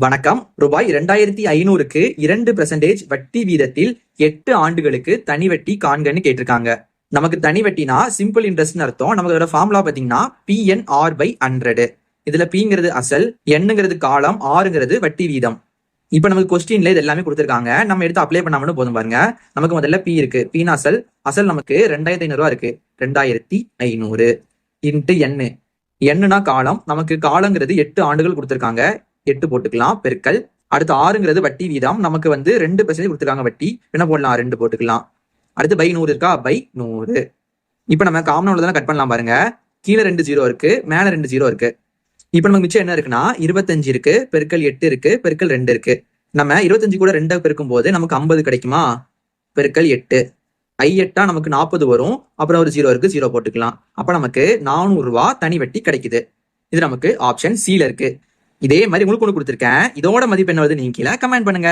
வணக்கம். ரூபாய் 2500க்கு 2% வட்டி வீதத்தில் 8 ஆண்டுகளுக்கு தனி வட்டி காண்கன்னு கேட்டிருக்காங்க. நமக்கு தனி வட்டினா சிம்பிள் இன்ட்ரெஸ்ட்னு அர்த்தம். நமக்கு ஃபார்முலா பாத்தீங்கன்னா PNR/100. இதுல Pங்கிறது அசல், Nங்கிறது காலம், Rங்கிறது வட்டி வீதம். இப்ப நமக்கு கொஸ்டின்ல இது எல்லாமே கொடுத்திருக்காங்க. நம்ம எடுத்து அப்ளை பண்ணாமலும் போதும் பாருங்க. நமக்கு முதல்ல P இருக்கு. Pனா அசல். அசல் நமக்கு 2500 இருக்கு. 2500 இன்ட்டு N. Nனா காலம். நமக்கு காலங்கிறது 8 ஆண்டுகள் கொடுத்திருக்காங்க. 8 போட்டுக்கலாம் பெருக்கல். அடுத்து 6ங்கிறது வட்டி வீதம். நமக்கு 2% கொடுத்துருக்காங்க வட்டி. என்ன போடலாம்? 2 போட்டுக்கலாம். அடுத்து பை 100 இருக்கா? பை 100. இப்ப நம்ம காமன் உள்ளதெல்லாம் கட் பண்ணலாம் பாருங்க. கீழே 2 0 இருக்கு, மேல 2 0 இருக்கு. இப்ப நமக்கு மிச்சம் என்ன இருக்குன்னா 25 இருக்கு, பெருக்கல் 8 இருக்கு, பெருக்கல் 2 இருக்கு. நம்ம 25 கூட 2 பெருக்கும் போது நமக்கு 50 கிடைக்குமா? பெருக்கல் 8. I8 நமக்கு 40 வரும். அப்புறம் ஒரு 0 இருக்கு, 0 போட்டுக்கலாம். அப்ப நமக்கு 400 ரூபாய் தனி வட்டி கிடைக்குது. இது நமக்கு ஆப்ஷன் C ல இருக்கு. இதே மாதிரி உங்களுக்கு ஒன்று கொடுத்துருக்கேன். இதோட மதிப்பு என்ன வருது நீங்க கீழே கமெண்ட் பண்ணுங்க.